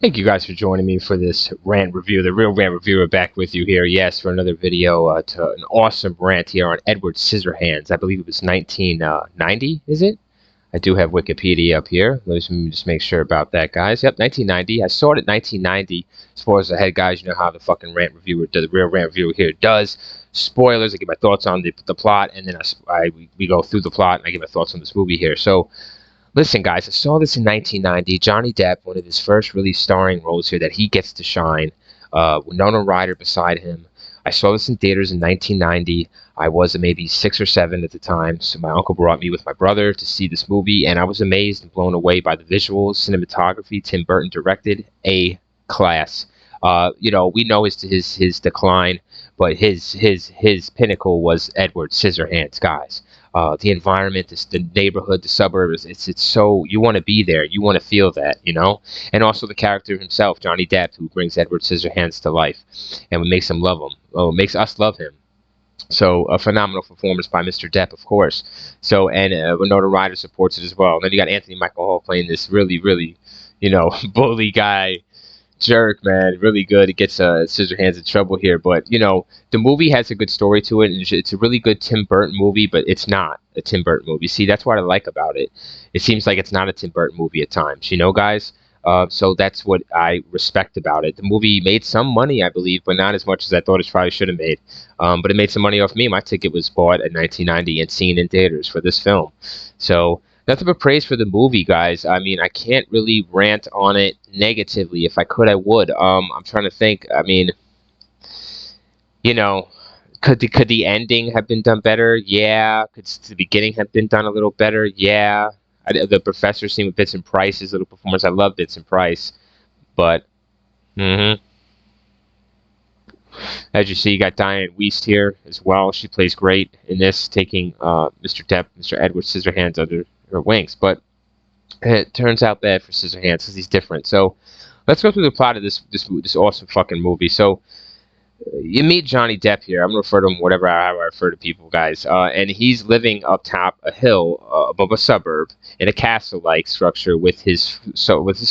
Thank you guys for joining me for this rant review. The real rant reviewer back with you here, yes, for another video to an awesome rant here on Edward Scissorhands. I believe it was 1990, is it? I do have Wikipedia up here. Let me just make sure about that, guys. Yep, 1990. I saw it at 1990. As far as ahead, guys, you know how the fucking rant reviewer, the real rant reviewer here does. Spoilers. I give my thoughts on the plot, and then we go through the plot, and I give my thoughts on this movie here. So, listen, guys, I saw this in 1990. Johnny Depp, one of his first really starring roles here that he gets to shine. Winona Ryder beside him. I saw this in theaters in 1990. I was maybe 6 or 7 at the time, so my uncle brought me with my brother to see this movie, and I was amazed and blown away by the visuals, cinematography. Tim Burton directed, A class. We know his decline, but his pinnacle was Edward Scissorhands, guys. The environment, the neighborhood, the suburbs. It's so you want to be there. You want to feel that, and also the character himself, Johnny Depp, who brings Edward Scissorhands to life, and what makes him love him. Oh, makes us love him. So a phenomenal performance by Mr. Depp, of course. So and Winona Ryder supports it as well. And then you got Anthony Michael Hall playing this really, really, bully guy jerk, man. Really good. It gets Scissorhands in trouble here, but the movie has a good story to it, and it's a really good Tim Burton movie, but it's not a Tim Burton movie. See, that's what I like about it. It seems like it's not a Tim Burton movie at times, guys. So that's what I respect about it. The movie made some money, I believe, but not as much as I thought it probably should have made. But it made some money off me. My ticket was bought in 1990 and seen in theaters for this film. So nothing but praise for the movie, guys. I mean, I can't really rant on it negatively. If I could, I would. I'm trying to think. I mean, you know, could the ending have been done better? Yeah. Could the beginning have been done a little better? Yeah. The professor scene with Vincent Price's little performance. I love Vincent Price, but as you see, you got Diane Wiest here as well. She plays great in this, taking Mr. Depp, Mr. Edward Scissorhands under her wings. But it turns out bad for Scissorhands because he's different. So let's go through the plot of this awesome fucking movie. So you meet Johnny Depp here. I'm gonna refer to him whatever how I refer to people, guys. And he's living up top a hill above a suburb in a castle-like structure with his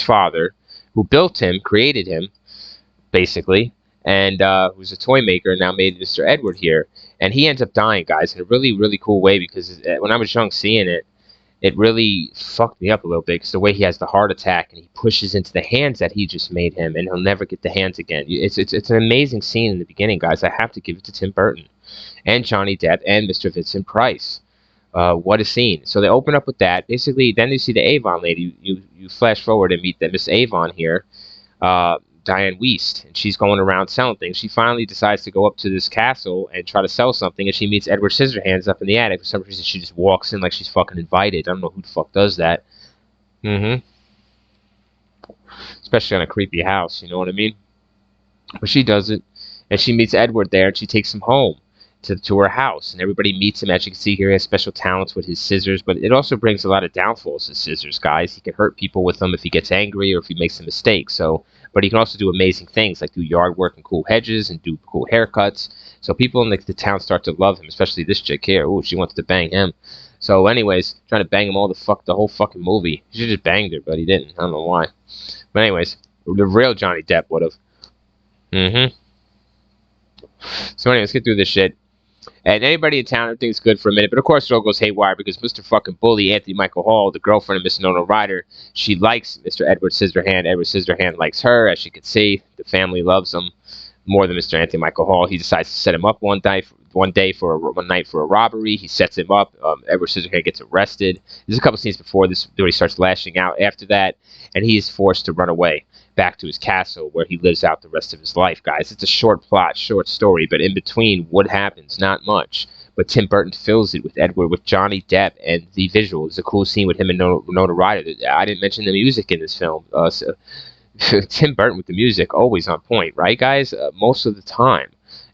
father, who built him, created him, basically, and who's a toy maker and now made Mr. Edward here. And he ends up dying, guys, in a really, really cool way because when I was young seeing it, it really fucked me up a little bit because the way he has the heart attack and he pushes into the hands that he just made him, and he'll never get the hands again. It's an amazing scene in the beginning, guys. I have to give it to Tim Burton and Johnny Depp and Mr. Vincent Price. What a scene! So they open up with that. Basically, then you see the Avon lady. You flash forward and meet Miss Avon here. Diane Wiest, and she's going around selling things. She finally decides to go up to this castle and try to sell something, and she meets Edward Scissorhands up in the attic. For some reason, she just walks in like she's fucking invited. I don't know who the fuck does that. Mm-hmm. Especially on a creepy house, you know what I mean? But she does it, and she meets Edward there, and she takes him home to her house, and everybody meets him. As you can see here, he has special talents with his scissors, but it also brings a lot of downfalls to scissors, guys. He can hurt people with them if he gets angry or if he makes a mistake. So, but he can also do amazing things like do yard work and cool hedges and do cool haircuts. So people in the town start to love him, especially this chick here. Ooh, she wants to bang him. So, anyways, trying to bang him the whole fucking movie. He should have just banged her, but he didn't. I don't know why. But anyways, the real Johnny Depp would have. So anyways, let's get through this shit. And anybody in town, everything's good for a minute. But of course, it all goes haywire because Mr. fucking Bully, Anthony Michael Hall, the girlfriend of Miss Winona Ryder, she likes Mr. Edward Scissorhand. Edward Scissorhand likes her, as you can see. The family loves him more than Mr. Anthony Michael Hall. He decides to set him up one night for a robbery. He sets him up. Edward Scissorhand gets arrested. There's a couple scenes before this where he starts lashing out after that, and he is forced to run away back to his castle where he lives out the rest of his life, guys. It's a short plot, short story, but in between, what happens? Not much. But Tim Burton fills it with Edward, with Johnny Depp, and the visuals. It's a cool scene with him and Winona Ryder. I didn't mention the music in this film. Tim Burton with the music, always on point, right, guys? Most of the time.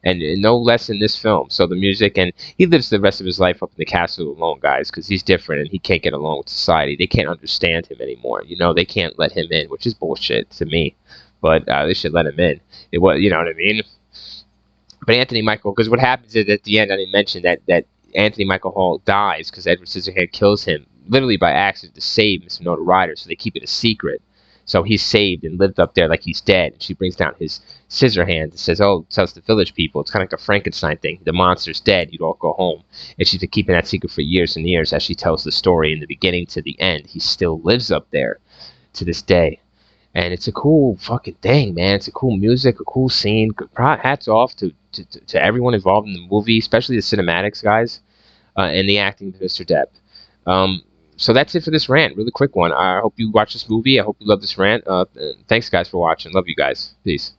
And no less in this film. So the music, and he lives the rest of his life up in the castle alone, guys, because he's different and he can't get along with society. They can't understand him anymore. They can't let him in, which is bullshit to me. But they should let him in. It was, you know what I mean? But Anthony Michael, because what happens is at the end, I didn't mention that Anthony Michael Hall dies because Edward Scissorhands kills him literally by accident to save Miss Winona Ryder. So they keep it a secret. So he's saved and lived up there like he's dead. She brings down his scissor hand and says, "Oh, tells the village people. It's kind of like a Frankenstein thing. The monster's dead. You'd all go home." And she's been keeping that secret for years and years as she tells the story in the beginning to the end. He still lives up there to this day. And it's a cool fucking thing, man. It's a cool music, a cool scene. Hats off to everyone involved in the movie, especially the cinematics guys and the acting of Mr. Depp. So that's it for this rant. Really quick one. I hope you watch this movie. I hope you love this rant. Thanks, guys, for watching. Love you guys. Peace.